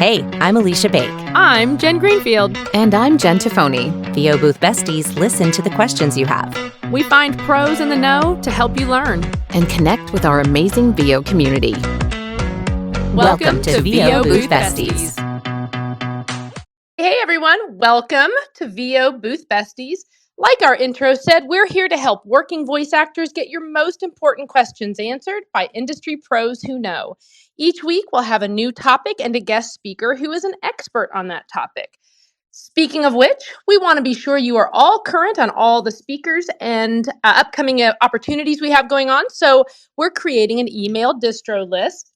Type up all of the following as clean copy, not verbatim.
Hey, I'm Aleesha Bake. I'm Jen Greenfield. And I'm Jen Tophoney. VO Booth Besties listen to the questions you have. We find pros in the know to help you learn. And connect with our amazing VO community. Welcome to VO Booth Besties. Hey everyone, welcome to VO Booth Besties. Like our intro said, we're here to help working voice actors get your most important questions answered by industry pros who know. Each week, we'll have a new topic and a guest speaker who is an expert on that topic. Speaking of which, we want to be sure you are all current on all the speakers and upcoming opportunities we have going on. So we're creating an email distro list.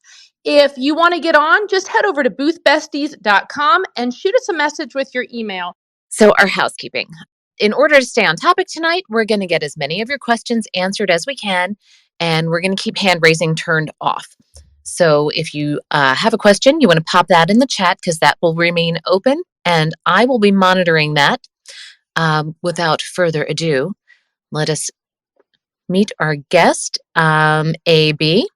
If you want to get on, just head over to boothbesties.com and shoot us a message with your email. So our housekeeping. In order to stay on topic tonight, we're going to get as many of your questions answered as we can, and we're going to keep hand raising turned off. So if you have a question, you want to pop that in the chat because that will remain open, and I will be monitoring that. Without further ado, let us meet our guest, AB.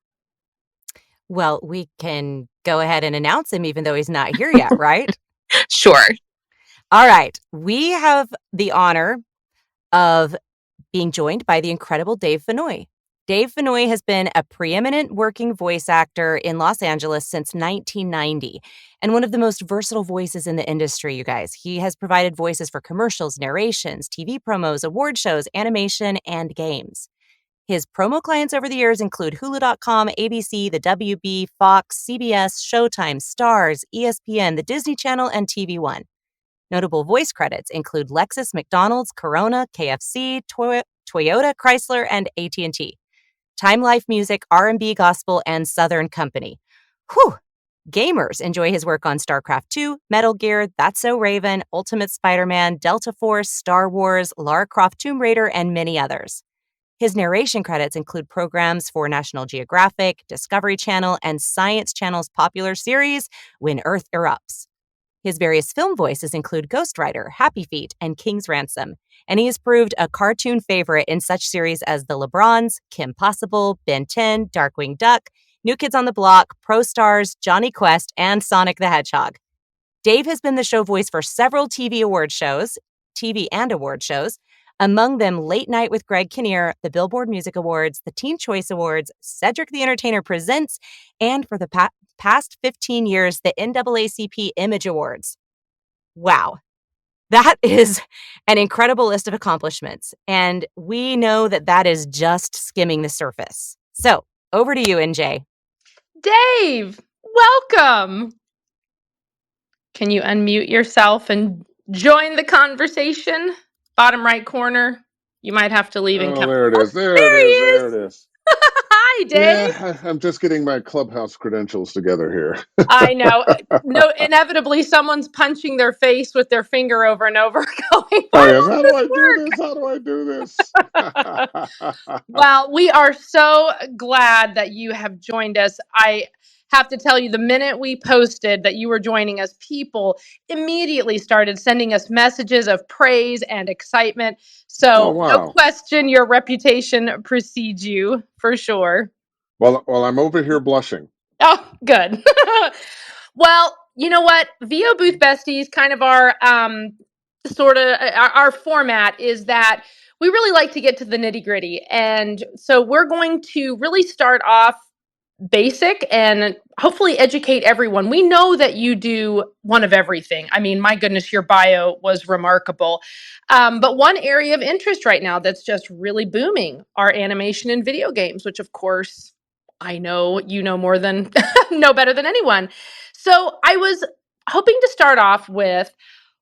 Well, we can go ahead and announce him even though he's not here yet, right? Sure. All right. We have the honor of being joined by the incredible Dave Fennoy. Dave Fennoy has been a preeminent working voice actor in Los Angeles since 1990 and one of the most versatile voices in the industry, you guys. He has provided voices for commercials, narrations, TV promos, award shows, animation, and games. His promo clients over the years include Hulu.com, ABC, the WB, Fox, CBS, Showtime, Starz, ESPN, the Disney Channel, and TV One. Notable voice credits include Lexus, McDonald's, Corona, KFC, Toyota, Chrysler, and AT&T. Time Life Music, R&B, Gospel, and Southern Company. Whew! Gamers enjoy his work on StarCraft 2, Metal Gear, That's So Raven, Ultimate Spider-Man, Delta Force, Star Wars, Lara Croft Tomb Raider, and many others. His narration credits include programs for National Geographic, Discovery Channel, and Science Channel's popular series, When Earth Erupts. His various film voices include Ghost Rider, Happy Feet, and King's Ransom, and he has proved a cartoon favorite in such series as The LeBrons, Kim Possible, Ben 10, Darkwing Duck, New Kids on the Block, Pro Stars, Johnny Quest, and Sonic the Hedgehog. Dave has been the show voice for several TV and award shows, among them Late Night with Greg Kinnear, the Billboard Music Awards, the Teen Choice Awards, Cedric the Entertainer Presents, and for the past 15 years, the NAACP Image Awards. Wow. That is an incredible list of accomplishments, and we know that that is just skimming the surface. So, over to you, NJ. Dave, welcome. Can you unmute yourself and join the conversation? Bottom right corner. You might have to leave and come. There it is. There it is. Hi, Dave. Yeah, I'm just getting my Clubhouse credentials together here. I know. No, inevitably, someone's punching their face with their finger over and over, going, Oh, yes. How do I do this? How do I do this? Well, we are so glad that you have joined us. I have to tell you, the minute we posted that you were joining us, people immediately started sending us messages of praise and excitement. So, No question, your reputation precedes you for sure. Well, I'm over here blushing. Oh, good. Well, you know what? VO Booth Besties, kind of our our format is that we really like to get to the nitty gritty. And so we're going to really start off basic and hopefully educate everyone. We know that you do one of everything. I mean, my goodness, your bio was remarkable. But one area of interest right now that's just really booming are animation and video games, which of course I know you know more than know better than anyone. So I was hoping to start off with,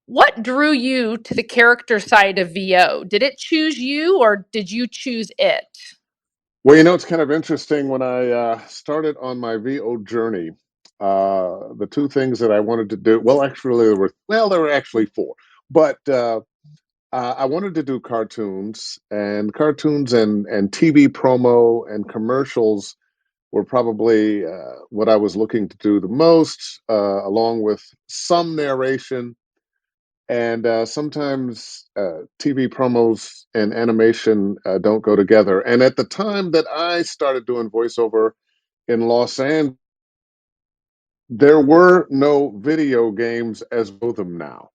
what drew you to the character side of VO? Did it choose you or did you choose it? Well, it's kind of interesting. When I started on my VO journey, the two things that I wanted to do, there were actually four, but I wanted to do cartoons and TV promo and commercials were probably what I was looking to do the most, along with some narration. And sometimes TV promos and animation don't go together. And at the time that I started doing voiceover in Los Angeles, there were no video games as we know them now.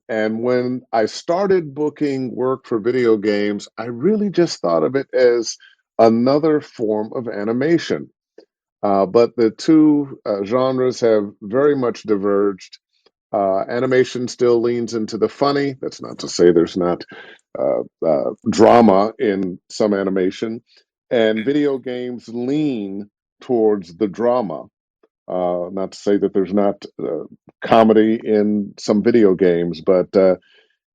And when I started booking work for video games, I really just thought of it as another form of animation. But the two genres have very much diverged. Animation still leans into the funny. That's not to say there's not drama in some animation. And video games lean towards the drama. Not to say that there's not comedy in some video games, but you're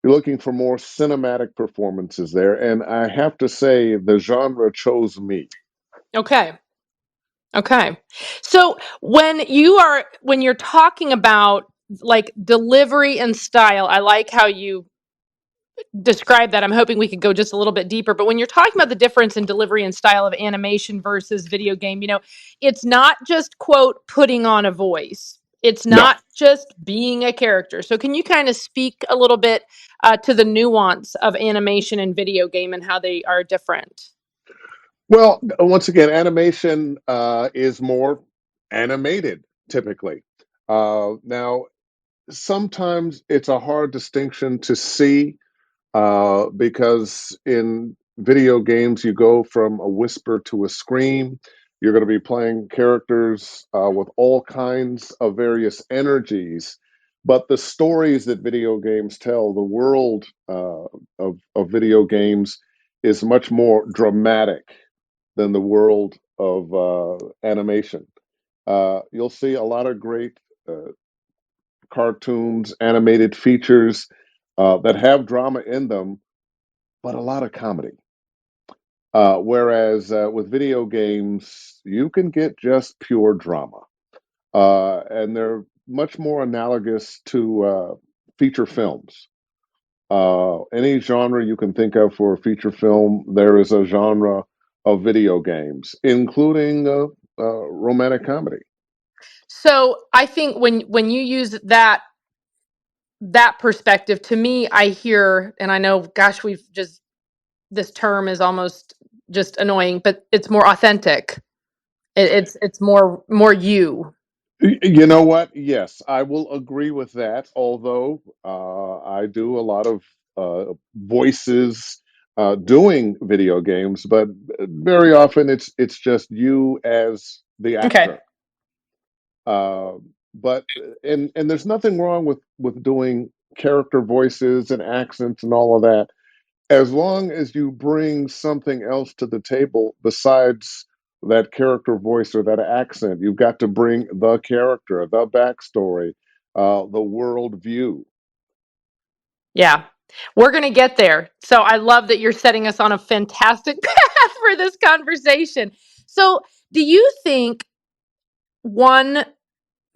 looking for more cinematic performances there. And I have to say, the genre chose me. Okay. Okay. So when you're talking about like delivery and style, I like how you describe that. I'm hoping we could go just a little bit deeper. But when you're talking about the difference in delivery and style of animation versus video game, it's not just quote putting on a voice. It's No. not just being a character. So can you kind of speak a little bit to the nuance of animation and video game and how they are different? Well, once again, animation is more animated typically. Now, sometimes it's a hard distinction to see because in video games, you go from a whisper to a scream. You're going to be playing characters with all kinds of various energies. But the stories that video games tell, the world of video games is much more dramatic than the world of animation. You'll see a lot of great cartoons, animated features that have drama in them, but a lot of comedy. Whereas with video games, you can get just pure drama. And they're much more analogous to feature films. Any genre you can think of for a feature film, there is a genre of video games, including romantic comedy. So I think when you use that perspective, to me, I hear, and I know, gosh, we've just this term is almost just annoying, but it's more authentic. It's more you. You know what? Yes, I will agree with that. Although I do a lot of voices doing video games, but very often it's just you as the Okay. actor. Uh, but and there's nothing wrong with doing character voices and accents and all of that, as long as you bring something else to the table besides that character voice or that accent. You've got to bring the character, the backstory, the world view. Yeah. We're going to get there. So I love that you're setting us on a fantastic path for this conversation. So, do you think one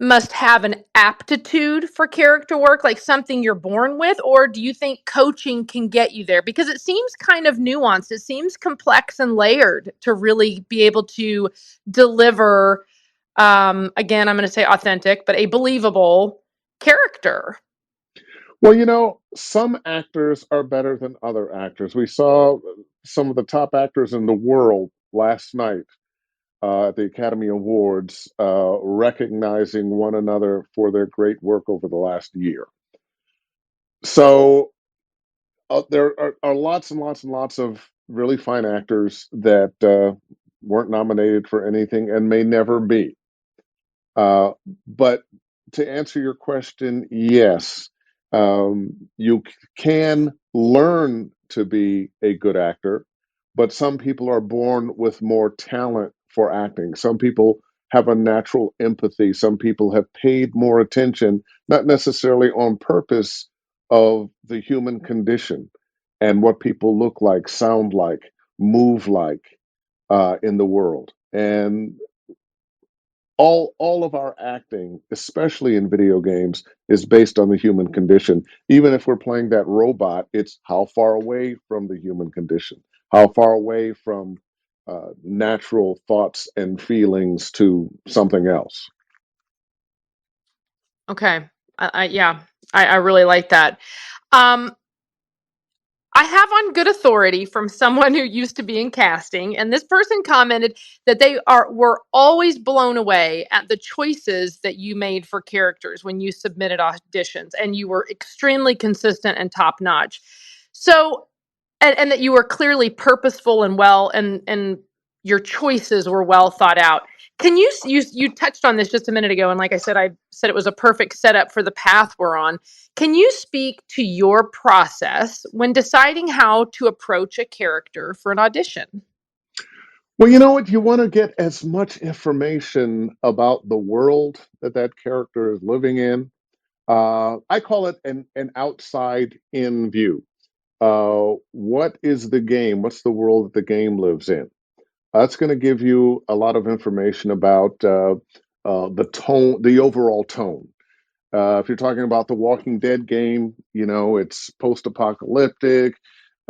must have an aptitude for character work, like something you're born with, or do you think coaching can get you there? Because it seems kind of nuanced. It seems complex and layered to really be able to deliver, again, I'm going to say authentic, but a believable character. Well, some actors are better than other actors. We saw some of the top actors in the world last night at the Academy Awards recognizing one another for their great work over the last year. So there are lots and lots and lots of really fine actors that weren't nominated for anything and may never be. Uh, but to answer your question, yes, you can learn to be a good actor, but some people are born with more talent for acting. Some people have a natural empathy. Some people have paid more attention, not necessarily on purpose, of the human condition and what people look like, sound like, move like in the world. And all of our acting, especially in video games, is based on the human condition. Even if we're playing that robot, it's how far away from the human condition, how far away from natural thoughts and feelings to something else. Okay. Yeah, I really like that. Um, I have on good authority from someone who used to be in casting, and this person commented that were always blown away at the choices that you made for characters when you submitted auditions, and you were extremely consistent and top notch. So, and that you were clearly purposeful and and your choices were well thought out. Can you touched on this just a minute ago, and like I said it was a perfect setup for the path we're on. Can you speak to your process when deciding how to approach a character for an audition? Well, you know what? You want to get as much information about the world that that character is living in. I call it an outside in view. What is the game? What's the world that the game lives in? That's going to give you a lot of information about the tone, the overall tone. If you're talking about the Walking Dead game, you know, it's post apocalyptic.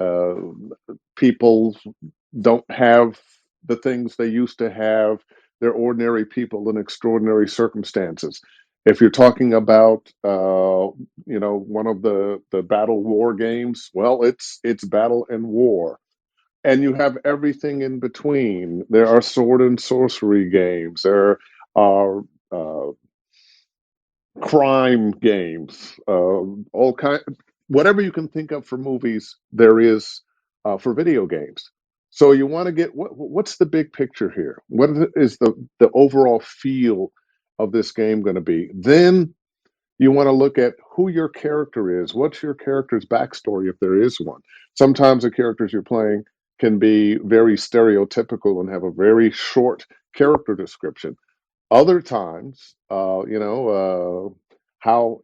Uh, People don't have the things they used to have. They're ordinary people in extraordinary circumstances. If you're talking about, you know, one of the battle war games, well, it's battle and war, and you have everything in between. There are sword and sorcery games. There are crime games, all kind, whatever you can think of for movies, there is for video games. So you want to get what's the big picture here? What is the overall feel of this game going to be? Then you want to look at who your character is. What's your character's backstory, if there is one? Sometimes the characters you're playing can be very stereotypical and have a very short character description. Other times, how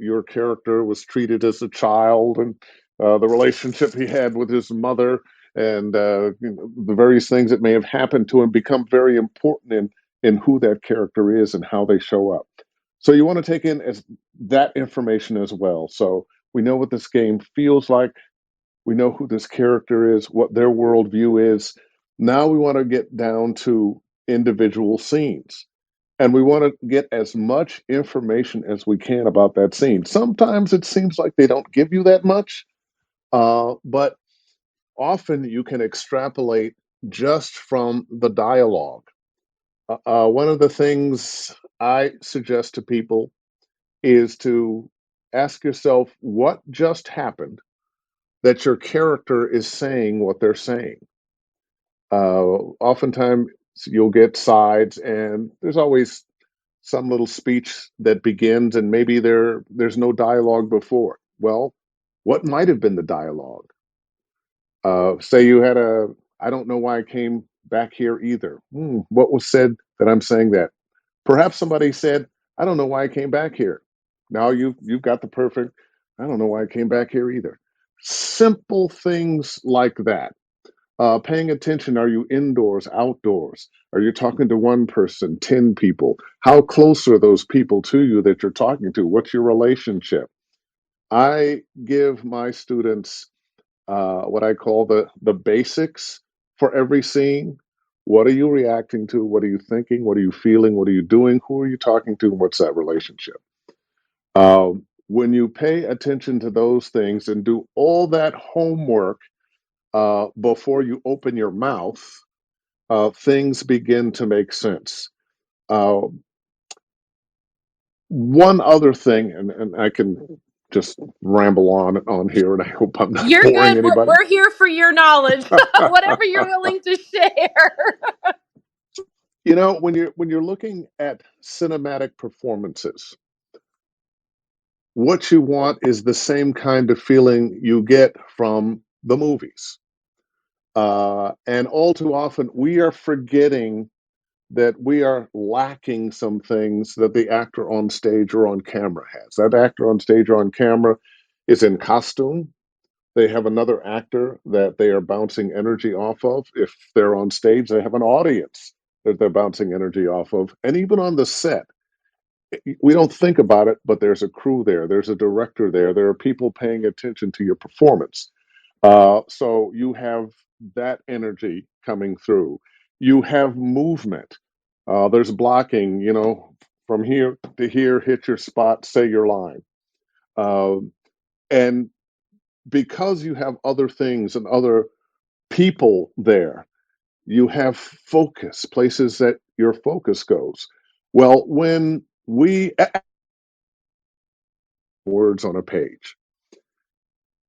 your character was treated as a child, and the relationship he had with his mother, and the various things that may have happened to him become very important in who that character is and how they show up. So you want to take in as that information as well. So we know what this game feels like. We know who this character is, what their worldview is. Now we want to get down to individual scenes, and we want to get as much information as we can about that scene. Sometimes it seems like they don't give you that much, but often you can extrapolate just from the dialogue. One of the things I suggest to people is to ask yourself what just happened that your character is saying what they're saying. Oftentimes you'll get sides, and there's always some little speech that begins, and maybe there's no dialogue before. Well, what might have been the dialogue? Say you had a, I don't know why I came back here either. What was said that I'm saying that? Perhaps somebody said, I don't know why I came back here. Now you've got the perfect, I don't know why I came back here either. Simple things like that. Paying attention, are you indoors, outdoors? Are you talking to one person, 10 people? How close are those people to you that you're talking to? What's your relationship? I give my students what I call the basics for every scene. What are you reacting to? What are you thinking? What are you feeling? What are you doing? Who are you talking to? And what's that relationship? When you pay attention to those things and do all that homework before you open your mouth, things begin to make sense. Uh, One other thing, and I can just ramble on here, and I hope I'm not You're boring good. anybody. We're here for your knowledge, whatever you're willing to share. You know, when you're looking at cinematic performances, what you want is the same kind of feeling you get from the movies. And all too often, we are forgetting that we are lacking some things that the actor on stage or on camera has. That actor on stage or on camera is in costume. They have another actor that they are bouncing energy off of. If they're on stage, they have an audience that they're bouncing energy off of. And even on the set, we don't think about it, but there's a crew there, there's a director there, there are people paying attention to your performance. So you have that energy coming through. You have movement. There's blocking, you know, from here to here, hit your spot, say your line. Uh, and because you have other things and other people there, you have focus, places that your focus goes. Well, when we words on a page.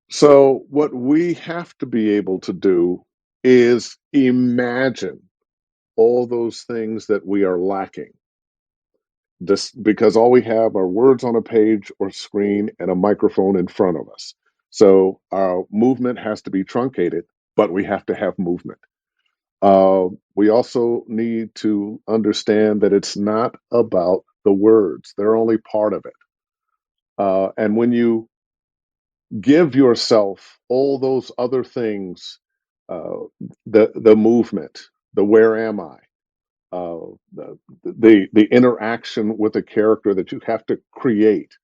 So, what we have to be able to do is imagine all those things that we are lacking. This, because all we have are words on a page or screen and a microphone in front of us. So, our movement has to be truncated, but we have to have movement. We also need to understand that it's not about the words, they're only part of it. And when you give yourself all those other things, uh, the movement, the where am I, the interaction with a character that you have to create,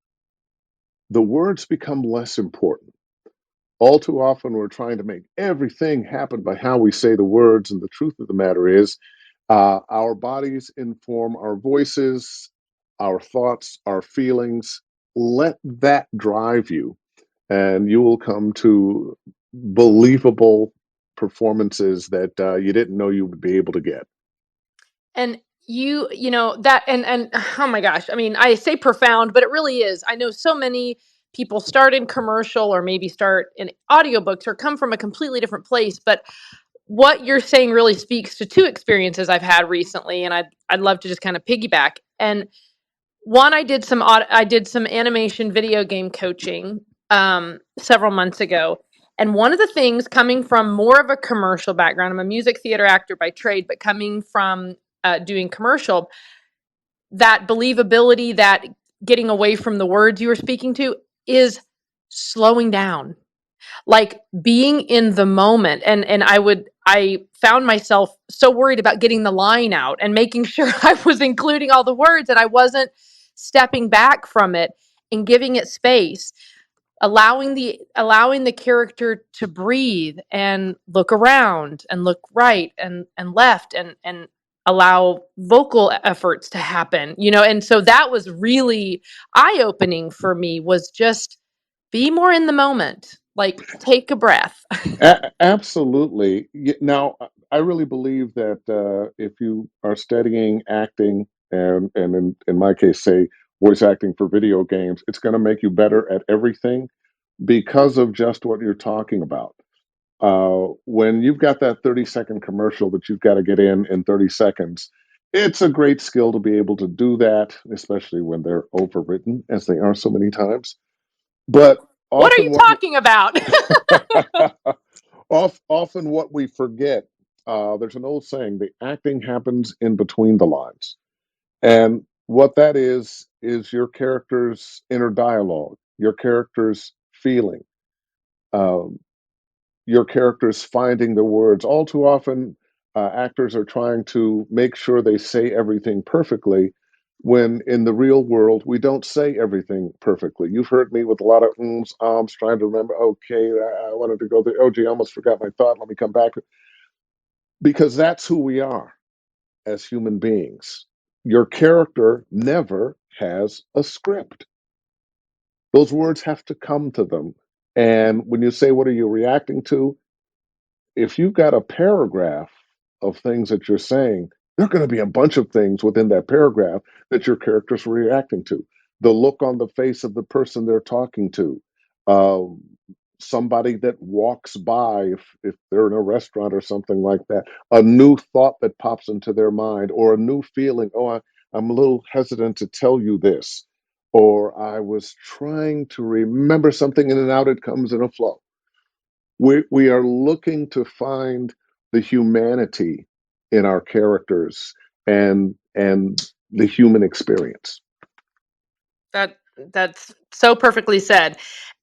the words become less important. All too often, we're trying to make everything happen by how we say the words, and the truth of the matter is, our bodies inform our voices, our thoughts, our feelings. Let that drive you, and you will come to believable performances that you didn't know you would be able to get. And you know that, and oh my gosh, I mean, I say profound, but it really is. I know so many people start in commercial or maybe start in audiobooks or come from a completely different place, but what you're saying really speaks to two experiences I've had recently, and I'd love to just kind of piggyback. And one, I did some animation video game coaching several months ago. And one of the things, coming from more of a commercial background, I'm a music theater actor by trade, but coming from doing commercial, that believability, that getting away from the words you were speaking to, is slowing down, like being in the moment. And I found myself so worried about getting the line out and making sure I was including all the words, and I wasn't stepping back from it and giving it space, allowing the character to breathe and look around and look right and left, and allow vocal efforts to happen, and so that was really eye-opening for me, was just be more in the moment, like take a breath. Absolutely. Now, I really believe that if you are studying acting, and in my case, say voice acting for video games, it's going to make you better at everything because of just what you're talking about. When you've got that 30-second commercial that you've got to get in 30 seconds, it's a great skill to be able to do that, especially when they're overwritten, as they are so many times. But What are often you what talking about? often what we forget, there's an old saying, the acting happens in between the lines. And what that is your character's inner dialogue, your character's feeling, um, your characters finding the words. All too often, actors are trying to make sure they say everything perfectly, when in the real world, we don't say everything perfectly. You've heard me with a lot of ums, ahs, trying to remember, okay, I wanted to go there. Oh, gee, I almost forgot my thought. Let me come back. Because that's who we are as human beings. Your character never has a script. Those words have to come to them. And when you say, what are you reacting to? If you've got a paragraph of things that you're saying, there are going to be a bunch of things within that paragraph that your character's reacting to. The look on the face of the person they're talking to, um, somebody that walks by, if they're in a restaurant or something like that, a new thought that pops into their mind, or a new feeling. Oh, I'm a little hesitant to tell you this, or I was trying to remember something, and then out it comes in a flow. We are looking to find the humanity in our characters, and the human experience. That's so perfectly said.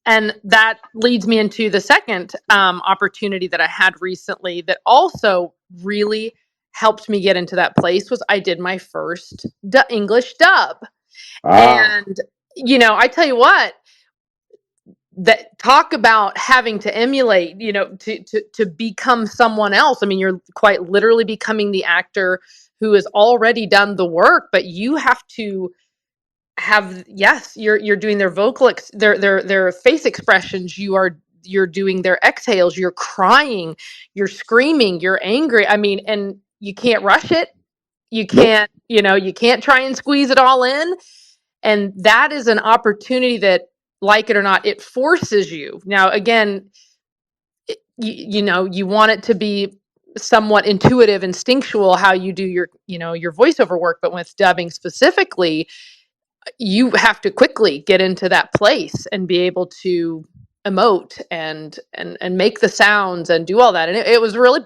And that leads me into the second opportunity that I had recently that also really helped me get into that place. Was I did my first English dub. Ah, And I tell you what, that talk about having to emulate, to become someone else. I mean, you're quite literally becoming the actor who has already done the work, but you have to have, yes, you're doing their vocal their face expressions, you are you're doing their exhales, you're crying, you're screaming, you're angry. I mean, and you can't rush it. You Nope. can't, you can't try and squeeze it all in. And that is an opportunity that, like it or not, it forces you. Now, again, you want it to be somewhat intuitive, instinctual, how you do your voiceover work. But with dubbing specifically, you have to quickly get into that place and be able to emote and make the sounds and do all that. And it was really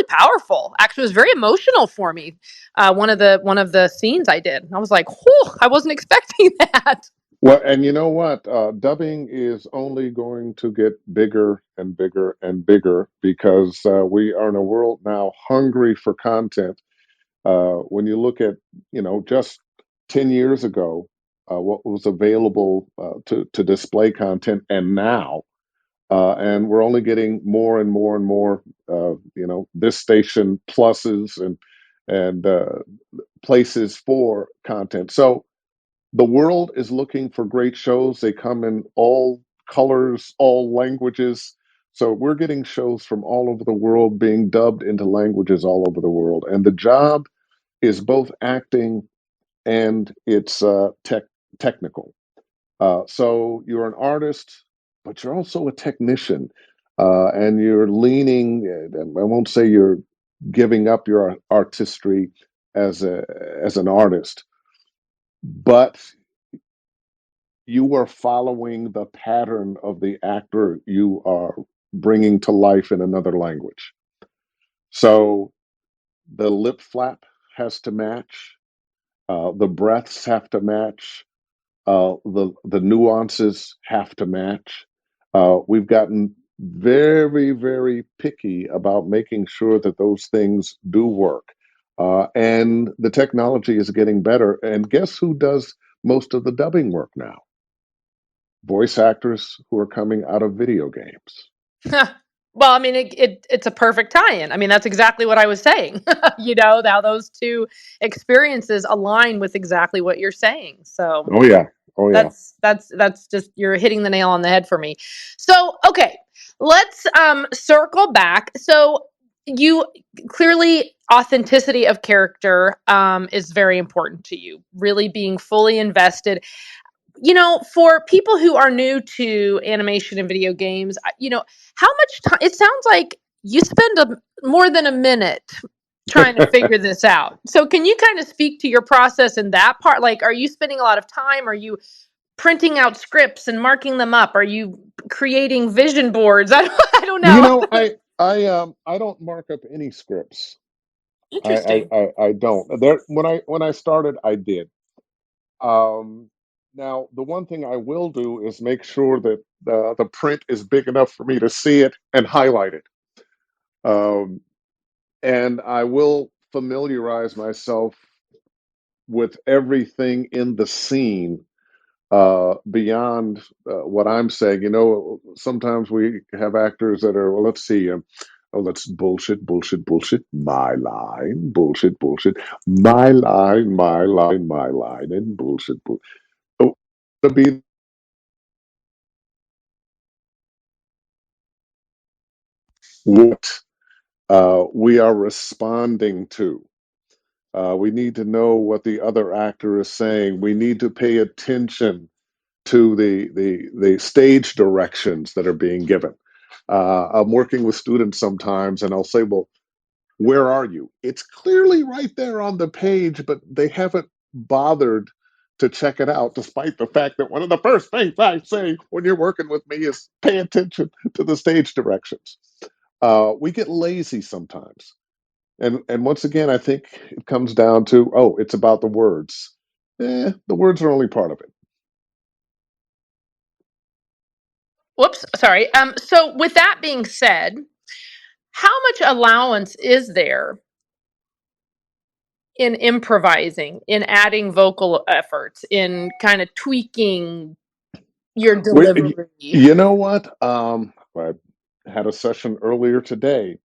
powerful. Actually, it was very emotional for me. One of the scenes I did, I was like, whew, I wasn't expecting that. Well, and you know what? Dubbing is only going to get bigger and bigger and bigger because we are in a world now hungry for content. When you look at, just 10 years ago, what was available to display content, and now, and we're only getting more and more and more, this station pluses and places for content. So the world is looking for great shows. They come in all colors, all languages. So we're getting shows from all over the world being dubbed into languages all over the world. And the job is both acting and it's technical. So you're an artist, but you're also a technician. And you're leaning, I won't say you're giving up your artistry as an artist, but you are following the pattern of the actor you are bringing to life in another language. So the lip flap has to match, the breaths have to match, the nuances have to match. We've gotten very, very picky about making sure that those things do work. And the technology is getting better. And guess who does most of the dubbing work now? Voice actors who are coming out of video games. Well, I mean, it's a perfect tie-in. I mean, that's exactly what I was saying. How those two experiences align with exactly what you're saying. So Oh yeah, oh yeah. that's just, you're hitting the nail on the head for me. So, okay, let's circle back. So you clearly, authenticity of character is very important to you. Really being fully invested. For people who are new to animation and video games, how much time? It sounds like you spend more than a minute trying to figure this out. So, can you kind of speak to your process in that part? Like, are you spending a lot of time? Are you printing out scripts and marking them up? Are you creating vision boards? I don't You know. know, I don't mark up any scripts. Interesting. I don't. There when I started, I did. Um, Now the one thing I will do is make sure that the print is big enough for me to see it and highlight it. Um, and I will familiarize myself with everything in the scene beyond what I'm saying. Sometimes we have actors that are, well, let's see, oh, let's bullshit, bullshit, bullshit, my line, bullshit, bullshit, my line, my line, my line, and bullshit, bullshit. Oh, to be what we are responding to. We need to know what the other actor is saying. We need to pay attention to the stage directions that are being given. I'm working with students sometimes, and I'll say, "Well, where are you?" It's clearly right there on the page, but they haven't bothered to check it out, despite the fact that one of the first things I say when you're working with me is pay attention to the stage directions. We get lazy sometimes, and once again, I think it comes down to, oh, it's about the words. The words are only part of it. Whoops, sorry. So with that being said, how much allowance is there in improvising, in adding vocal efforts, in kind of tweaking your delivery? You know what? I had a session earlier today,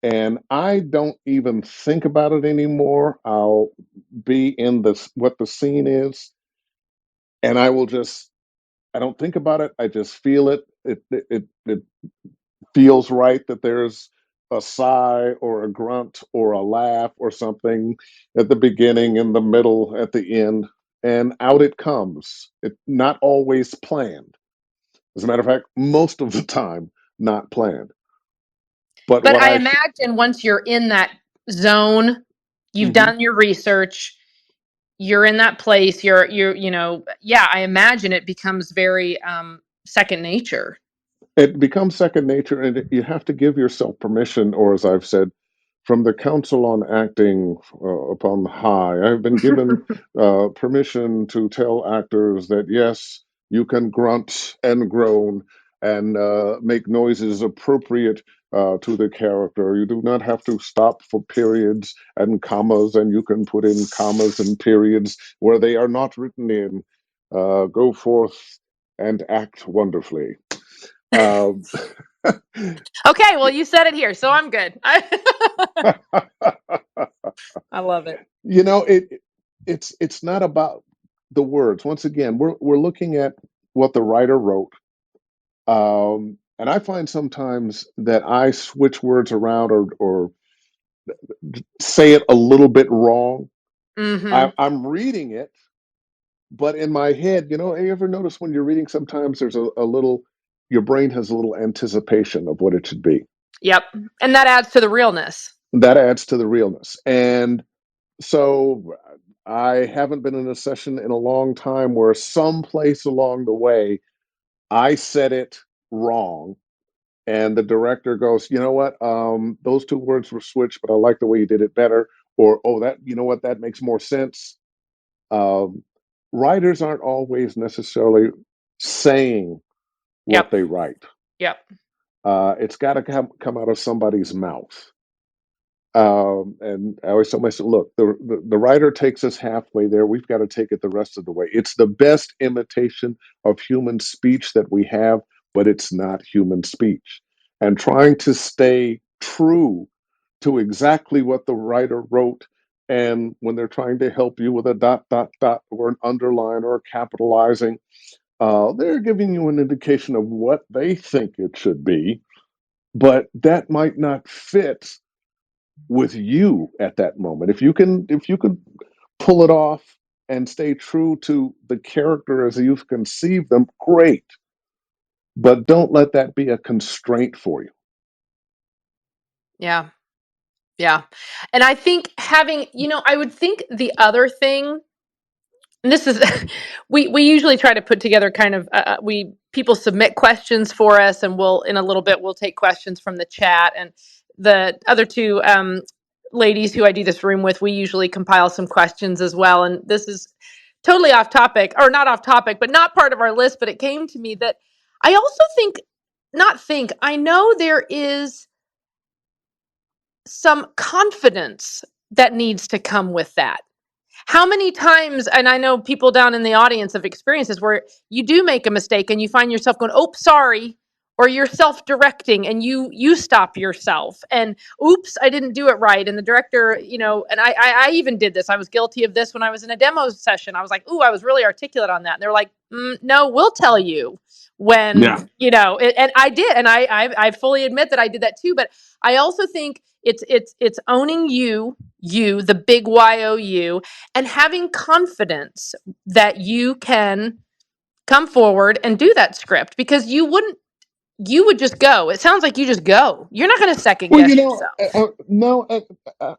and I don't even think about it anymore. I'll be in this what the scene is, and I will just I don't think about it. I just feel it. It feels right that there's a sigh or a grunt or a laugh or something at the beginning, in the middle, at the end, and out it comes. It not always planned. As a matter of fact, most of the time, not planned. But But what I I imagine once you're in that zone, you've Mhm. done your research, you're in that place, yeah, I imagine it becomes very second nature. It becomes second nature, and you have to give yourself permission, or as I've said, from the Council on Acting upon high, I've been given permission to tell actors that yes, you can grunt and groan and make noises appropriate to the character. You do not have to stop for periods and commas, and you can put in commas and periods where they are not written in. Go forth and act wonderfully. Um, Okay, well, you said it here, so I'm good. I love it. you know, it's not about the words. Once again, we're looking at what the writer wrote, and I find sometimes that I switch words around or say it a little bit wrong. Hmm. I'm reading it, but in my head, you ever notice when you're reading, sometimes there's a little, your brain has a little anticipation of what it should be. Yep. And that adds to the realness. That adds to the realness. And so I haven't been in a session in a long time where someplace along the way I said it wrong. And the director goes, you know what? Those two words were switched, but I like the way you did it better. Or, oh, that, you know what? That makes more sense. Um, Writers aren't always necessarily saying what Yep. they write. Yep. It's got to come out of somebody's mouth. And I always tell myself, look, the writer takes us halfway there. We've got to take it the rest of the way. It's the best imitation of human speech that we have, but it's not human speech. And trying to stay true to exactly what the writer wrote, and when they're trying to help you with a dot, dot, dot, or an underline or capitalizing, they're giving you an indication of what they think it should be, but that might not fit with you at that moment. If you can pull it off and stay true to the character as you've conceived them, great. But don't let that be a constraint for you. Yeah. Yeah. And I think I would think the other thing, and this is, we usually try to put together kind of, we people submit questions for us, and we'll, in a little bit, we'll take questions from the chat. And the other two ladies who I do this room with, we usually compile some questions as well. And this is totally off topic, or not off topic, but not part of our list. But it came to me that I also I know there is some confidence that needs to come with that. How many times, and I know people down in the audience have experiences where you do make a mistake and you find yourself going, "Oh, sorry," or you're self-directing and you stop yourself and, "Oops, I didn't do it right." And the director, and I even did this. I was guilty of this when I was in a demo session. I was like, "Ooh, I was really articulate on that." And they're like, "No, we'll tell you when," Yeah. and I did, and I fully admit that I did that too. But I also think it's owning you, the big YOU, and having confidence that you can come forward and do that script, because you would just go. It sounds like you just go. You're not going to second Well, guess yourself. no,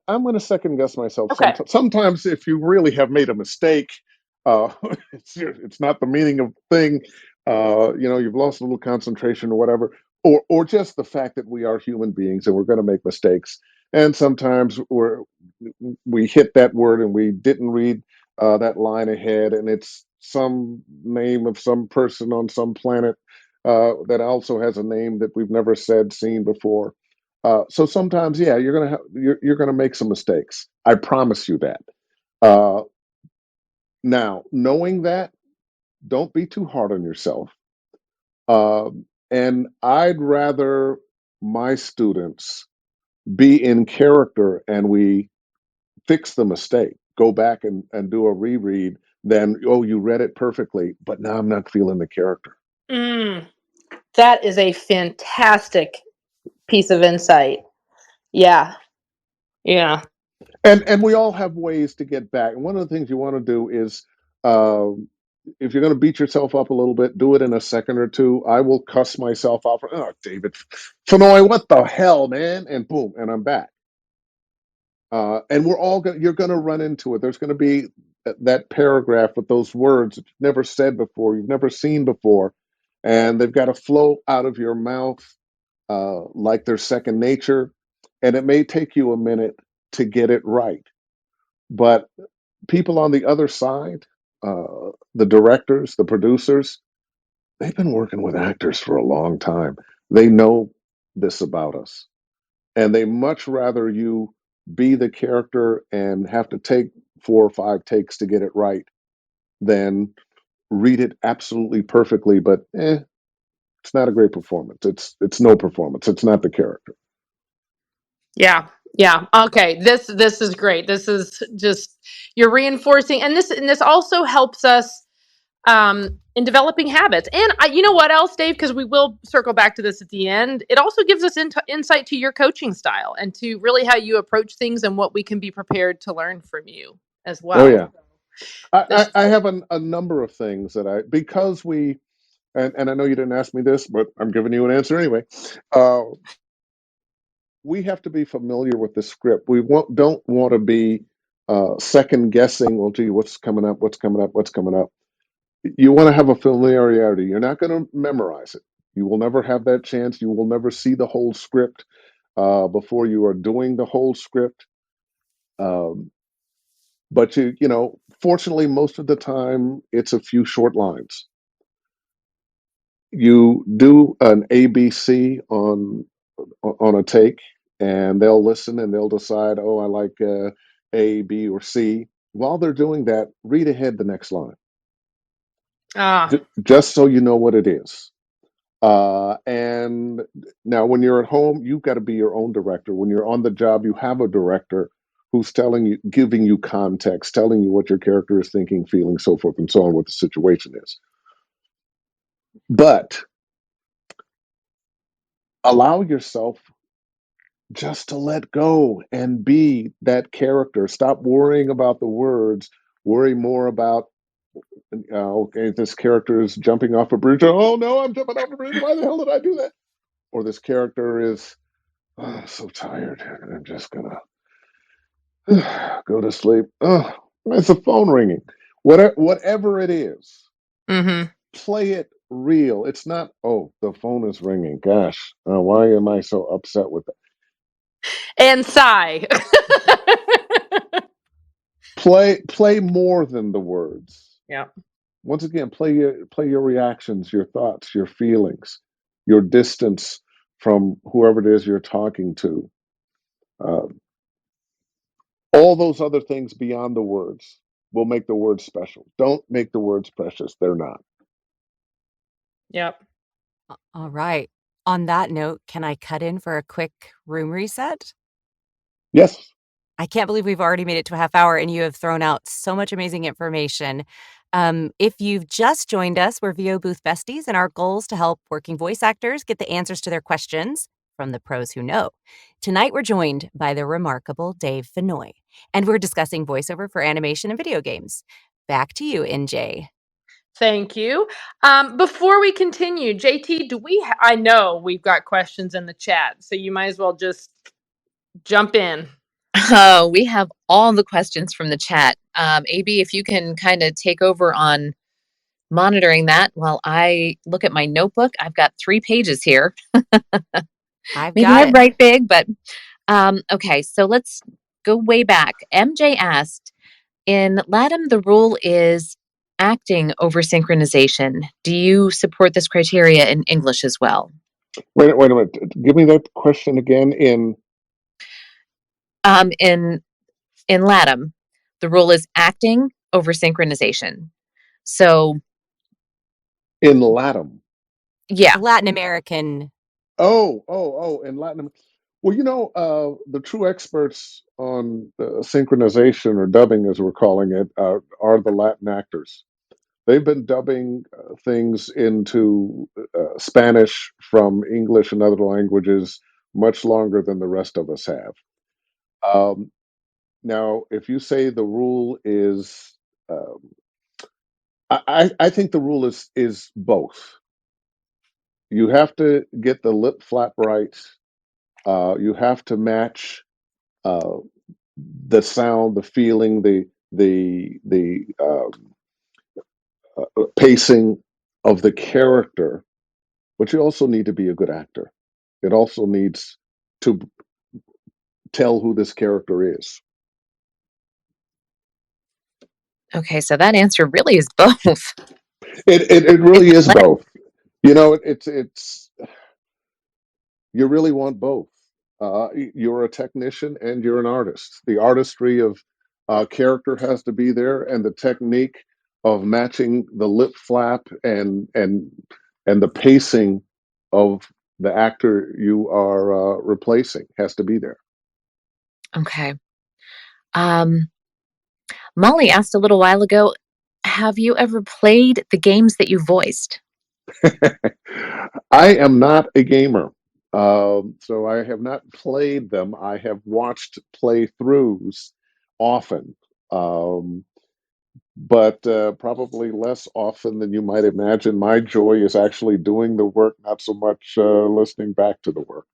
I'm going to second guess myself Okay. sometimes. Sometimes, if you really have made a mistake, uh, it's not the meaning of the thing. You've lost a little concentration or whatever, or just the fact that we are human beings and we're going to make mistakes. And sometimes we hit that word and we didn't read that line ahead, and it's some name of some person on some planet that also has a name that we've never said, seen before. So sometimes, yeah, you're gonna make some mistakes. I promise you that. Uh, Now, knowing that, don't be too hard on yourself. And I'd rather my students be in character and we fix the mistake, go back and do a reread, than, oh, you read it perfectly, but now I'm not feeling the character. That is a fantastic piece of insight. Yeah. Yeah. And we all have ways to get back. And one of the things you want to do is, if you're going to beat yourself up a little bit, do it in a second or two. I will cuss myself out for, oh, David Fennoy, what the hell, man? And boom, and I'm back. And we're all going. You're going to run into it. There's going to be that paragraph with those words that you've never said before, you've never seen before, and they've got to flow out of your mouth like they're second nature. And it may take you a minute to get it right, but people on the other side, the directors, the producers, they've been working with actors for a long time. They know this about us. And they much rather you be the character and have to take 4 or 5 takes to get it right than read it absolutely perfectly, but it's not a great performance. It's no performance. It's not the character. Yeah. Yeah. Okay. This is great. This is just, you're reinforcing, and this also helps us in developing habits. And you know what else, Dave? Because we will circle back to this at the end. It also gives us insight to your coaching style and to really how you approach things and what we can be prepared to learn from you as Oh, well. yeah. This, I have a number of things that because and I know you didn't ask me this, but I'm giving you an answer anyway. Uh, we have to be familiar with the script. Don't want to be second guessing. Well, gee, what's coming up? What's coming up? What's coming up? You want to have a familiarity. You're not going to memorize it. You will never have that chance. You will never see the whole script before you are doing the whole script. But fortunately, most of the time, it's a few short lines. You do an ABC on a take, and they'll listen and they'll decide, oh, I like A, B, or C. While they're doing that, read ahead the next line, just so you know what it is. And now, when you're at home, you've got to be your own director. When you're on the job, you have a director who's telling you, giving you context, telling you what your character is thinking, feeling, so forth and so on, what the situation is. But allow yourself just to let go and be that character. Stop worrying about the words. Worry more about, okay, this character is jumping off a bridge. Oh no, I'm jumping off a bridge. Why the hell did I do that? Or this character is, oh, I'm so tired. I'm just gonna go to sleep. Oh, it's a phone ringing. Whatever it is, play it real. It's not, oh, the phone is ringing. Gosh, why am I so upset with it? and sigh. Play more than the words. Yeah. Once again, play your reactions, your thoughts, your feelings, your distance from whoever it is you're talking to. Uh, all those other things beyond the words will make the words special. Don't make the words precious. They're not. Yep. All right. On that note, can I cut in for a quick room reset? Yes. I can't believe we've already made it to a half hour and you have thrown out so much amazing information. If you've just joined us, we're VO Booth Besties, and our goal is to help working voice actors get the answers to their questions from the pros who know. Tonight, we're joined by the remarkable Dave Fennoy, and we're discussing voiceover for animation and video games. Back to you, NJ. Thank you. Before we continue, JT, I know we've got questions in the chat, so you might as well just jump in. Oh, we have all the questions from the chat. AB, if you can kind of take over on monitoring that while I look at my notebook. I've got 3 pages here. Maybe I write big, but okay, so let's go way back. MJ asked, in LATAM, the rule is acting over synchronization. Do you support this criteria in English as well? Wait a minute. Give me that question again. In LATAM, the rule is acting over synchronization. So in LATAM. Yeah. Latin American. Oh, in Latin. The true experts on synchronization or dubbing, as we're calling it, are the Latin actors. They've been dubbing things into Spanish from English and other languages much longer than the rest of us have. Um, Now, if you say the rule is, um, I think the rule is both. You have to get the lip flap right. You have to match uh, the sound, the feeling, the pacing of the character. But you also need to be a good actor. It also needs to tell who this character is. Okay, so that answer really is both. It really is both. It's you really want both. You're a technician and you're an artist. The artistry of character has to be there, and the technique of matching the lip flap and the pacing of the actor you are replacing has to be there. Okay. Um, Molly asked a little while ago, have you ever played the games that you voiced? I am not a gamer, so I have not played them. I have watched playthroughs often. Um, but probably less often than you might imagine. My joy is actually doing the work, not so much listening back to the work.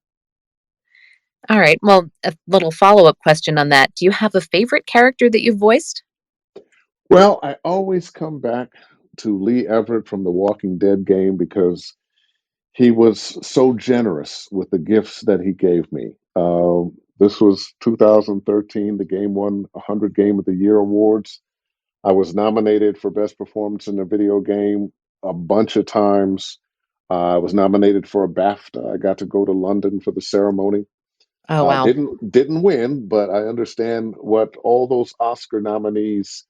All right. Well, a little follow-up question on that. Do you have a favorite character that you've voiced? Well, I always come back to Lee Everett from the Walking Dead game because he was so generous with the gifts that he gave me. This was 2013. The game won 100 Game of the Year awards. I was nominated for Best Performance in a Video Game a bunch of times. I was nominated for a BAFTA. I got to go to London for the ceremony. Oh, wow. Didn't win, but I understand what all those Oscar nominees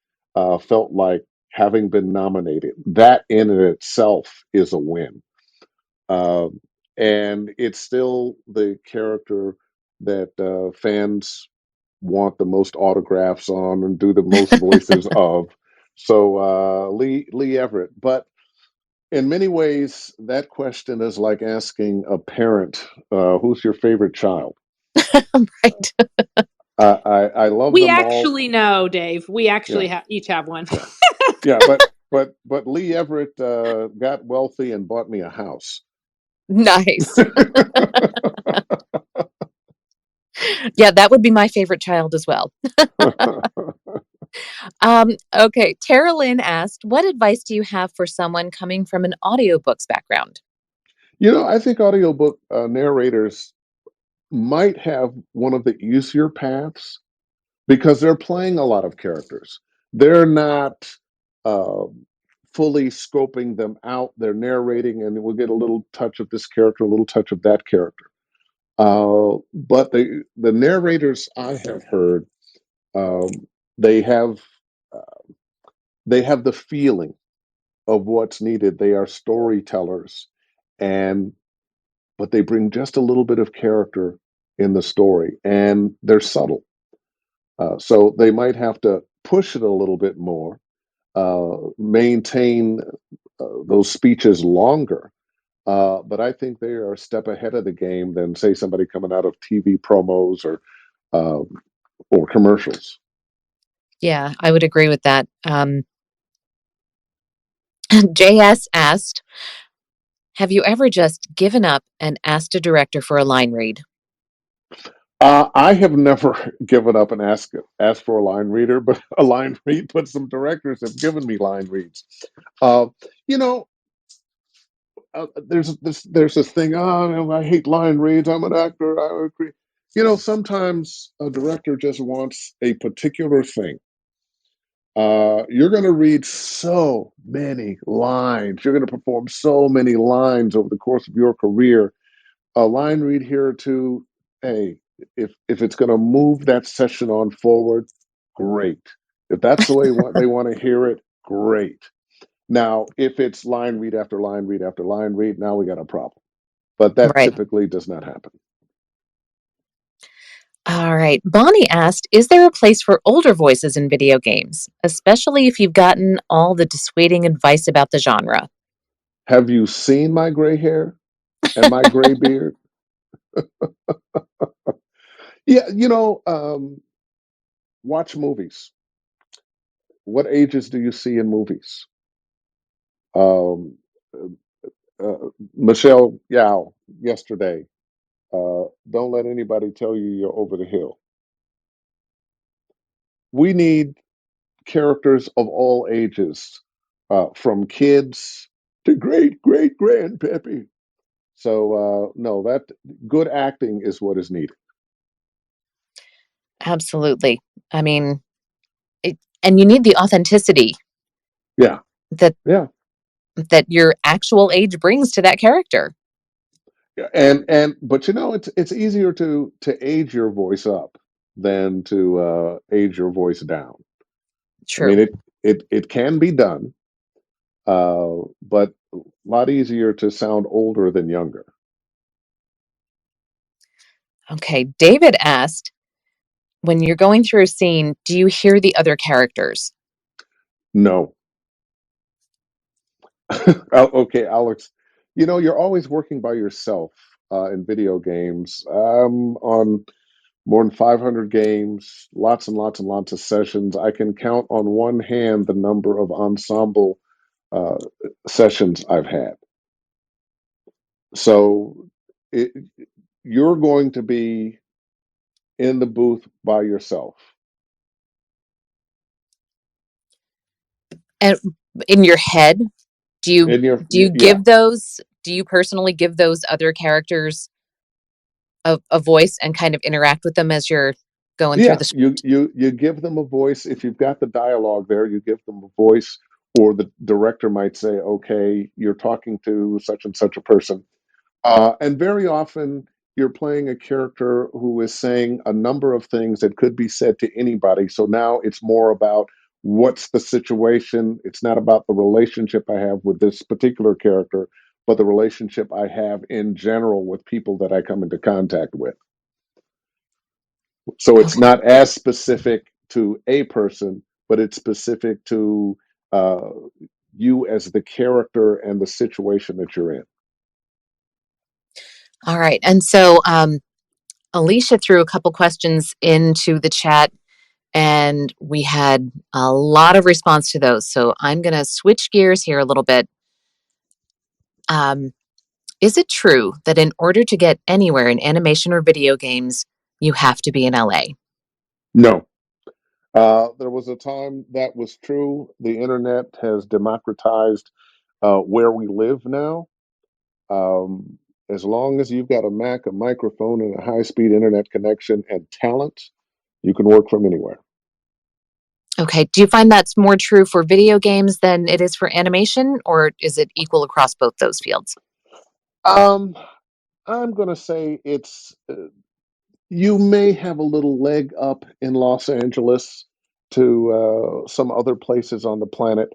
felt like having been nominated. That in and itself is a win, and it's still the character that fans want the most autographs on and do the most voices of. So Lee Everett, but in many ways, that question is like asking a parent, "Who's your favorite child?" Right. I love We them all. actually know, Dave. We Yeah, actually each have one. yeah, yeah. But Lee Everett got wealthy and bought me a house. Nice. Yeah, that would be my favorite child as well. Okay. Tara Lynn asked, what advice do you have for someone coming from an audiobooks background? I think audiobook narrators might have one of the easier paths because they're playing a lot of characters. They're not uh, fully scoping them out. They're narrating, and we'll get a little touch of this character, a little touch of that character. But the narrators I have heard, um, they have they have the feeling of what's needed. They are storytellers, and but they bring just a little bit of character in the story, and they're subtle. So they might have to push it a little bit more, maintain those speeches longer. But I think they are a step ahead of the game than, say, somebody coming out of TV promos uh, or commercials. Yeah, I would agree with that. JS asked, have you ever just given up and asked a director for a line read? I have never given up and asked for a line reader, but a line read. But some directors have given me line reads. Uh, you know, there's this thing. Oh, I hate line reads. I'm an actor. I agree. Sometimes a director just wants a particular thing. You're going to read so many lines. You're going to perform so many lines over the course of your career. A line read here or two. Hey, if it's going to move that session on forward, great. If that's the way they want to hear it, great. Now, if it's line read after line read after line read, now we got a problem. But that Right. typically does not happen. All right. Bonnie asked, is there a place for older voices in video games, especially if you've gotten all the dissuading advice about the genre? Have you seen my gray hair and my gray beard? Yeah, watch movies. What ages do you see in movies? Um, Michelle Yao yesterday. Don't let anybody tell you you're over the hill. We need characters of all ages, from kids to great grandpappy. So no, that good acting is what is needed. Absolutely. I mean, and you need the authenticity Yeah, that yeah, that your actual age brings to that character. yeah. And but it's easier to age your voice up than to age your voice down. I True. mean, it can be done, but a lot easier to sound older than younger. Okay. David asked, when you're going through a scene, do you hear the other characters? No. Okay, Alex. You're always working by yourself in video games. On more than 500 games, lots and lots and lots of sessions. I can count on one hand the number of ensemble uh, sessions I've had. So it, you're going to be in the booth by yourself. And in your head, do you In your do you yeah, give those do you personally give those other characters a voice and kind of interact with them as you're going through yeah. the You give them a voice. If you've got the dialogue there, you give them a voice, or the director might say, "Okay, you're talking to such and such a person." And very often, you're playing a character who is saying a number of things that could be said to anybody. So now it's more about what's the situation. It's not about the relationship I have with this particular character, but the relationship I have in general with people that I come into contact with. So it's Okay. not as specific to a person, but it's specific to uh, you as the character and the situation that you're in. All right. And so Aleesha threw a couple questions into the chat and we had a lot of response to those. So I'm going to switch gears here a little bit. Um, is it true that in order to get anywhere in animation or video games, you have to be in LA? No. There was a time that was true. The internet has democratized where we live now. As long as you've got a Mac, a microphone, and a high speed internet connection and talent, you can work from anywhere. Okay. Do you find that's more true for video games than it is for animation, or is it equal across both those fields? Um, I'm going to say you may have a little leg up in Los Angeles to some other places on the planet.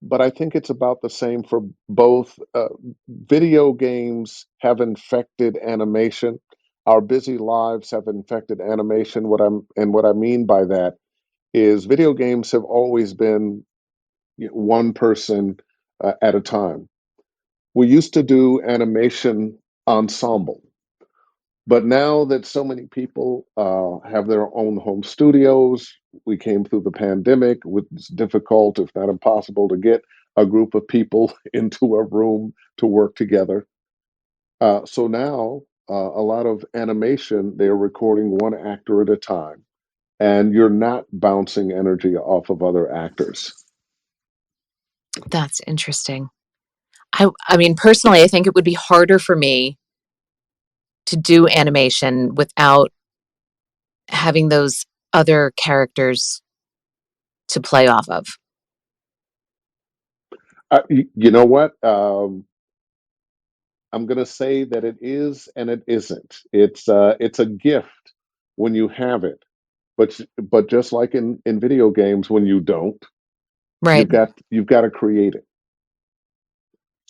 But I think it's about the same for both. Video games have infected animation. Our busy lives have infected animation. What I mean by that is video games have always been one person at a time. We used to do animation ensemble. But now that so many people have their own home studios, we came through the pandemic. It's difficult, if not impossible, to get a group of people into a room to work together. So now, a lot of animation, they're recording one actor at a time, and you're not bouncing energy off of other actors. That's interesting. I mean, personally, I think it would be harder for me to do animation without having those other characters to play off of. You know what? I'm going to say that it is and it isn't. It's a gift when you have it, but just like in video games, when you don't, Right. you've got to create it.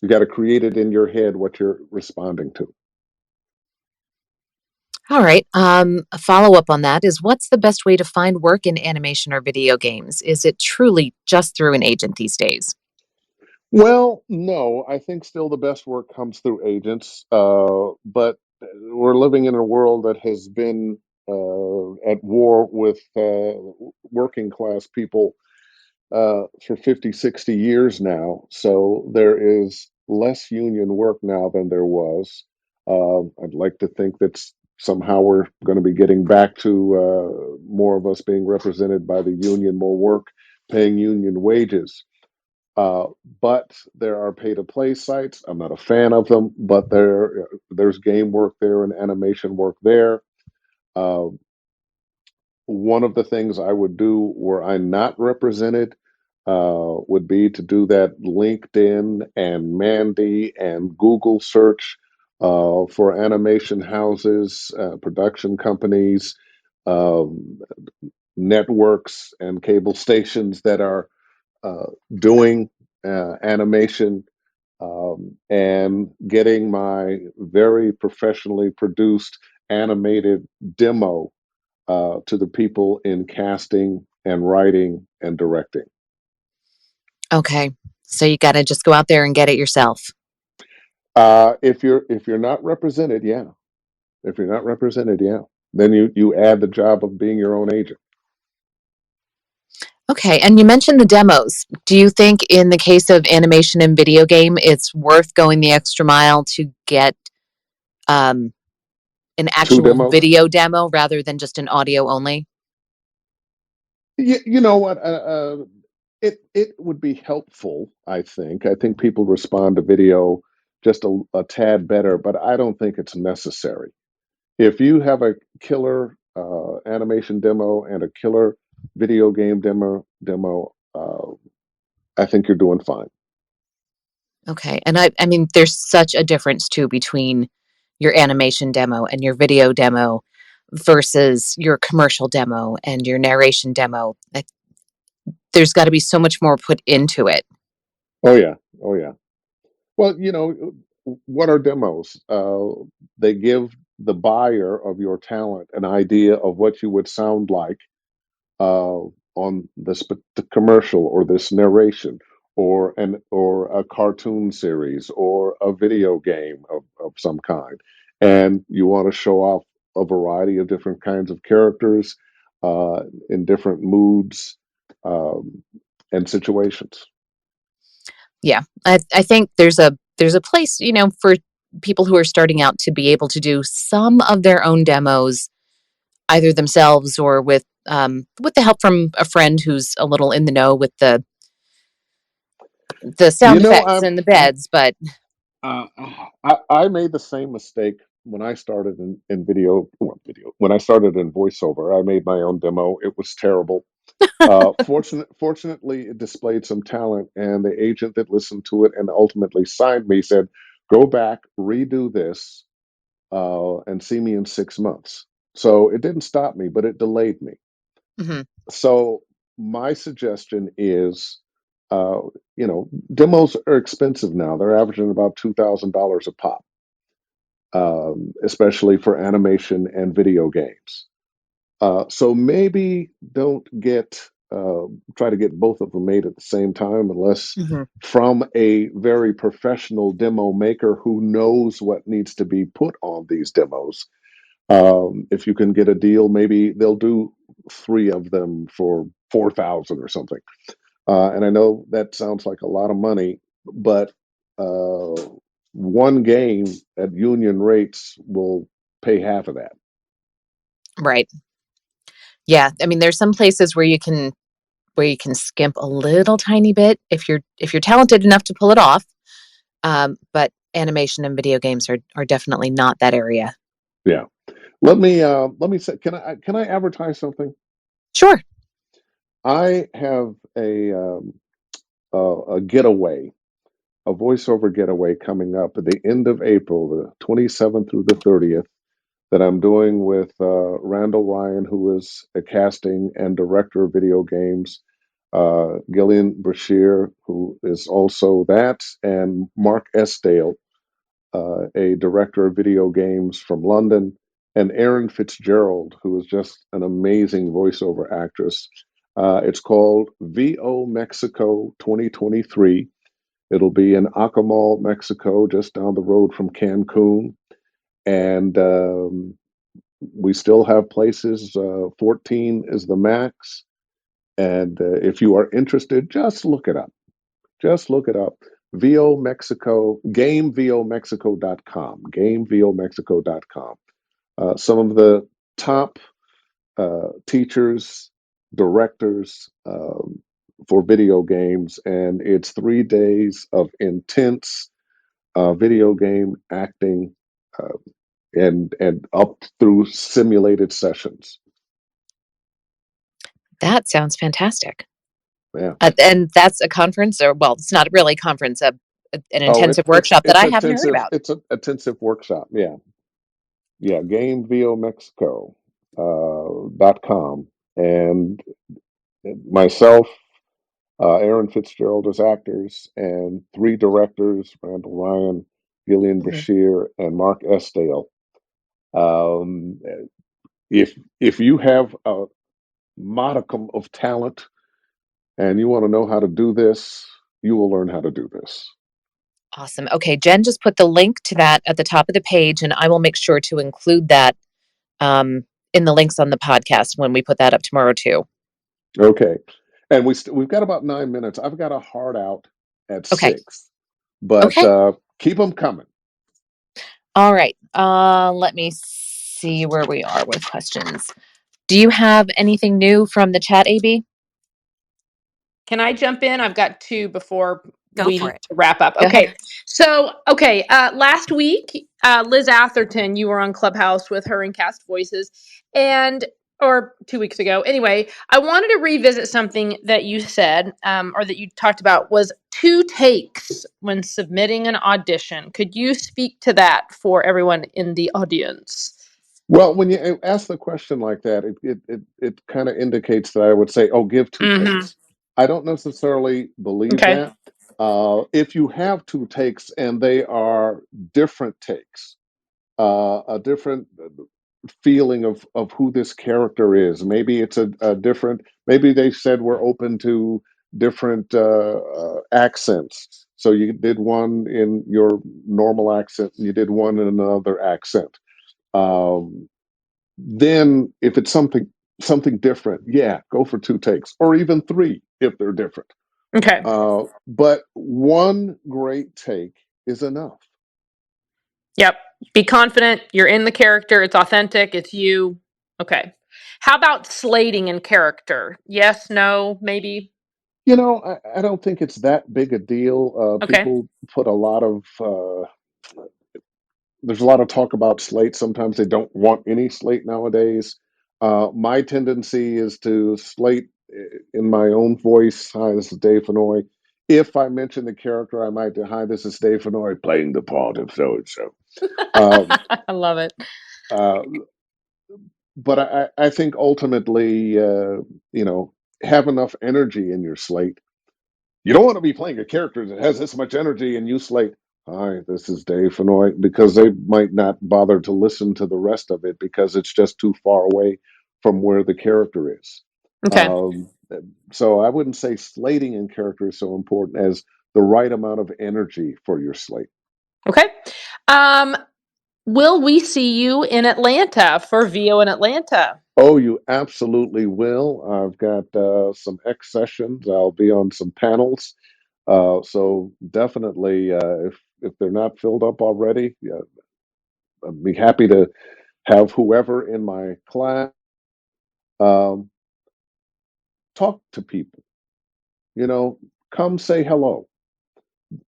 You got to create it in your head what you're responding to. All right. A follow up on that is what's the best way to find work in animation or video games? Is it truly just through an agent these days? Well, no, I think still the best work comes through agents, but we're living in a world that has been at war with working class people for 50, 60 years now. So there is less union work now than there was. I'd like to think that somehow we're going to be getting back to more of us being represented by the union, more work, paying union wages. Uh, but there are pay to play sites. I'm not a fan of them, but there's game work there and animation work there. Uh, One of the things I would do were I not represented would be to do that LinkedIn and Mandy and Google search for animation houses, production companies, um, networks, and cable stations that are doing animation and getting my very professionally produced animated demo to the people in casting and writing and directing. Okay. So you got to just go out there and get it yourself. If you're not represented, yeah. If you're not represented, yeah. Then you add the job of being your own agent. Okay. And you mentioned the demos. Do you think, in the case of animation and video game, it's worth going the extra mile to get um, an Two actual demos. video demo rather than just an audio only? You know what? It would be helpful. I think. I think people respond to video just a tad better, but I don't think it's necessary. If you have a killer animation demo and a killer video game demo, I think you're doing fine. Okay. And I mean, there's such a difference too between your animation demo and your video demo versus your commercial demo and your narration demo. There's got to be so much more put into it. Oh yeah, oh yeah. Well, what are demos? They give the buyer of your talent an idea of what you would sound like uh, on the commercial or this narration or a cartoon series or a video game of some kind, and you want to show off a variety of different kinds of characters uh, in different moods um, and situations. Yeah. I think there's a place, for people who are starting out to be able to do some of their own demos either themselves or with the help from a friend who's a little in the know with the You sound know, effects and the beds, but Uh, I made the same mistake when I started in video. Well, video. When I started in voiceover, I made my own demo. It was terrible. Fortunately, it displayed some talent, and the agent that listened to it and ultimately signed me said, "Go back, redo this, and see me in 6 months." So it didn't stop me, but it delayed me. Mhm. So my suggestion is, uh, demos are expensive now. They're averaging about $2,000 a pop, especially for animation and video games. So maybe don't try to get both of them made at the same time, unless Mhm. from a very professional demo maker who knows what needs to be put on these demos. If you can get a deal, maybe they'll do three of them for 4,000 or something. And I know that sounds like a lot of money, but uh, one game at union rates will pay half of that. Right. Yeah, I mean, there's some places where you can skimp a little tiny bit if you're talented enough to pull it off. But animation and video games are definitely not that area. Yeah. Let me say, can I advertise something? Sure. I have a getaway, a voiceover getaway coming up at the end of April, the 27th through the 30th, that I'm doing with Randall Ryan, who is a casting and director of video games, Gillian Brashear, who is also that, and Mark Esdale, a director of video games from London, and Erin Fitzgerald, who is just an amazing voiceover actress. It's called VO Mexico 2023. It'll be in Acamal, Mexico, just down the road from Cancun. And we still have places. 14 is the max. And if you are interested, just look it up. Just look it up. VO Mexico, GameVOMexico.com. GameVOMexico.com. Some of the top teachers, directors for video games, and it's 3 days of intense video game acting and up through simulated sessions. That sounds fantastic. Yeah. And that's a conference, or well, it's not really a conference, an intensive workshop that It's I haven't heard intensive. about. It's an intensive workshop. Yeah. Yeah. GameVOMexico.com. And myself, Erin Fitzgerald as actors, and 3 directors, Randall Ryan, Gillian Mhm. Bashir, and Mark Estale. Um, if you have a modicum of talent and you want to know how to do this, you will learn how to do this. Awesome. Okay, Jen just put the link to that at the top of the page, and I will make sure to include that in the links on the podcast when we put that up tomorrow too. Okay. And we've got about 9 minutes. I've got a hard out at Okay. 6, but Okay. keep them coming. All right. Let me see where we are with questions. Do you have anything new from the chat, AB? Can I jump in? I've got 2 before Go we for need it. to wrap up. Go Okay. ahead. So, last week, Liz Atherton, you were on Clubhouse with her and Cast Voices, or 2 weeks ago. Anyway, I wanted to revisit something that you said, or that you talked about, was 2 takes when submitting an audition. Could you speak to that for everyone in the audience? Well, when you ask the question like that, it kind of indicates that I would say, "Oh, give 2 Mm-hmm. takes." I don't necessarily believe Okay. that. If you have 2 takes and they are different takes, a different feeling of who this character is. Maybe it's a different. Maybe they said we're open to different accents. So you did one in your normal accent, and you did one in another accent. Um, then if it's something different, yeah, go for 2 takes or even 3 if they're different. Okay. But one great take is enough. Yep. Be confident. You're in the character. It's authentic. It's you. Okay. How about slating in character? Yes, no, maybe? I don't think it's that big a deal. Okay. People put a lot of there's a lot of talk about slate. Sometimes they don't want any slate nowadays. My tendency is to slate in my own voice. Hi, this is Dave Fennoy. If I mention the character, I might do, hi, this is Dave Fennoy playing the part of so and so. I love it. But I think ultimately, have enough energy in your slate. You don't want to be playing a character that has this much energy and you slate, hi, this is Dave Fennoy, because they might not bother to listen to the rest of it because it's just too far away from where the character is. Okay. Um, so I wouldn't say slating in character is so important as the right amount of energy for your slate. Okay. Will we see you in Atlanta for VO in Atlanta? Oh, you absolutely will. I've got some X sessions. I'll be on some panels. So definitely, if they're not filled up already, yeah, I'd be happy to have whoever in my class um, talk to people. Come say hello.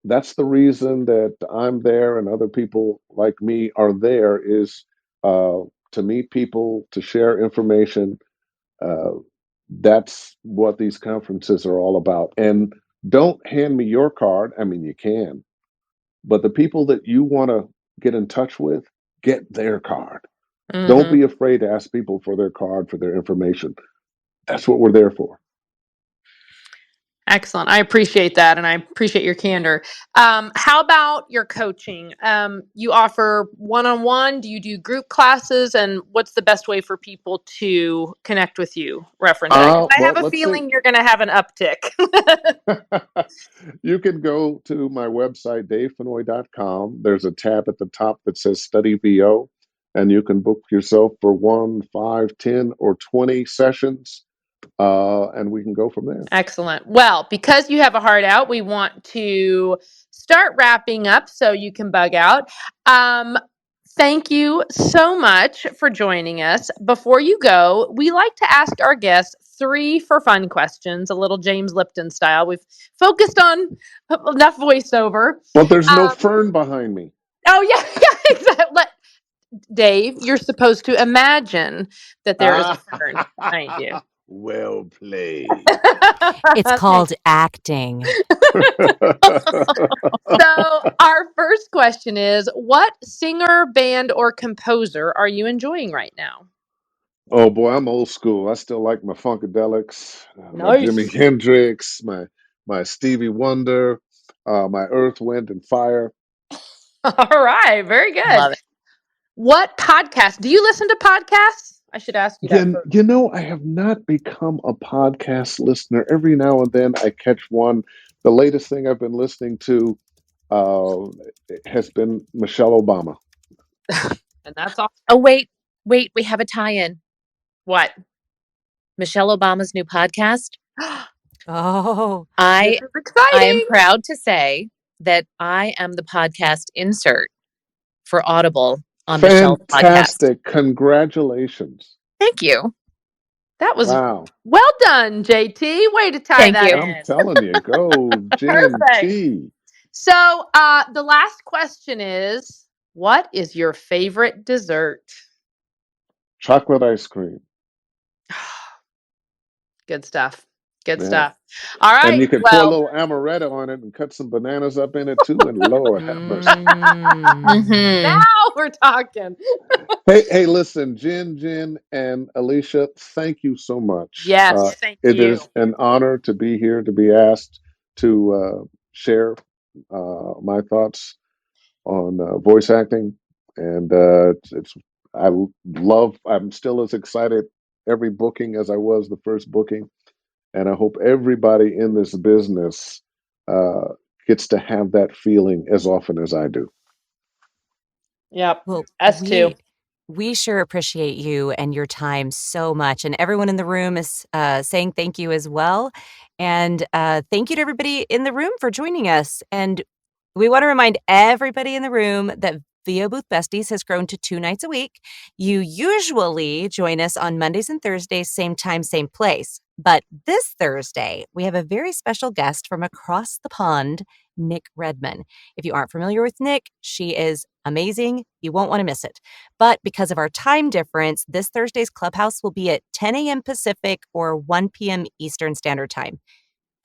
That's the reason that I'm there, and other people like me are there, is uh, to meet people, to share information. Uh, that's what these conferences are all about. And don't hand me your card. I mean, you can, but the people that you want to get in touch with, get their card. Don't Mm-hmm. be afraid to ask people for their card, for their information. That's what we're there for. Excellent. I appreciate that, and I appreciate your candor. How about your coaching? You offer one-on-one? Do you do group classes? And what's the best way for people to connect with you? Reference that. 'Cause I Well, have a let's see. feeling you're going to have an uptick. You can go to my website, davefennoy.com. There's a tab at the top that says Study VO, and you can book yourself for 1, 5, 10, or 20 sessions, and we can go from there. Excellent. Well, because you have a heart out, we want to start wrapping up so you can bug out. Thank you so much for joining us. Before you go, we like to ask our guests 3 for fun questions, a little James Lipton style. We've focused on enough voiceover. Well, there's no fern behind me. Oh, yeah, yeah, exactly. Dave, you're supposed to imagine that there is a fern behind you. Well played. It's called acting. So our first question is, what singer, band, or composer are you enjoying right now? Oh boy, I'm old school. I still like my Funkadelics, my Nice. Jimi Hendrix, my Stevie Wonder, my Earth, Wind, and Fire. All right, very good. Love it. What podcast? Do you listen to podcasts? I should ask you that first. You know, I have not become a podcast listener. Every now and then I catch one. The latest thing I've been listening to has been Michelle Obama. And that's all. Oh, wait, we have a tie-in. What? Michelle Obama's new podcast. Oh, I This is exciting. I am proud to say that I am the podcast insert for Audible on Michelle's podcast. Fantastic. Congratulations. Thank you. That was Wow. well done, JT. Way to tie Thank that you. in. I'm telling you, go GNT. So the last question is, what is your favorite dessert? Chocolate ice cream. Good stuff. Good Yeah. stuff. All right. And you could pour a well, little amaretto on it and cut some bananas up in it too. And Lord have mercy. Mhm. now we're talking. Hey, listen, Jen, and Aleesha, thank you so much. Yes, thank It you. is an honor to be here, to be asked to share my thoughts on voice acting. And I'm still as excited every booking as I was the first booking. And I hope everybody in this business gets to have that feeling as often as I do. Yep. well, Us too. we sure appreciate you and your time so much. And everyone in the room is saying thank you as well. And thank you to everybody in the room for joining us. And we want to remind everybody in the room that VO Booth Besties has grown to 2 nights a week. You usually join us on Mondays and Thursdays, same time, same place. But this Thursday, we have a very special guest from across the pond, Nick Redman. If you aren't familiar with Nick, she is amazing. You won't want to miss it. But because of our time difference, this Thursday's Clubhouse will be at 10 a.m. Pacific or 1 p.m. Eastern Standard Time.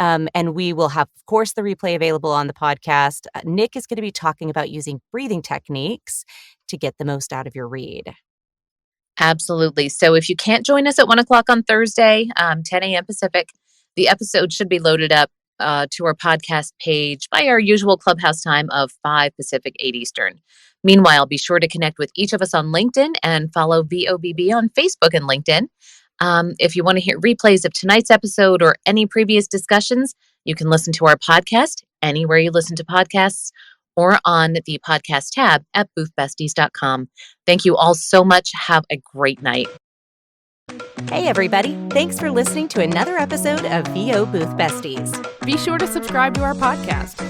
And we will have, of course, the replay available on the podcast. Nick is going to be talking about using breathing techniques to get the most out of your read. Absolutely. So if you can't join us at 1 o'clock on Thursday, 10 a.m. Pacific, the episode should be loaded up to our podcast page by our usual Clubhouse time of 5 Pacific, 8 Eastern. Meanwhile, be sure to connect with each of us on LinkedIn and follow VOBB on Facebook and LinkedIn. If you want to hear replays of tonight's episode or any previous discussions, you can listen to our podcast anywhere you listen to podcasts or on the podcast tab at boothbesties.com. Thank you all so much. Have a great night. Hey, everybody. Thanks for listening to another episode of VO Booth Besties. Be sure to subscribe to our podcast.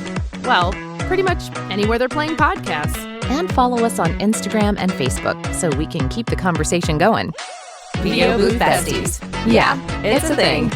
Well, pretty much anywhere they're playing podcasts. And follow us on Instagram and Facebook so we can keep the conversation going. VO Booth Besties. Yeah, it's a thing.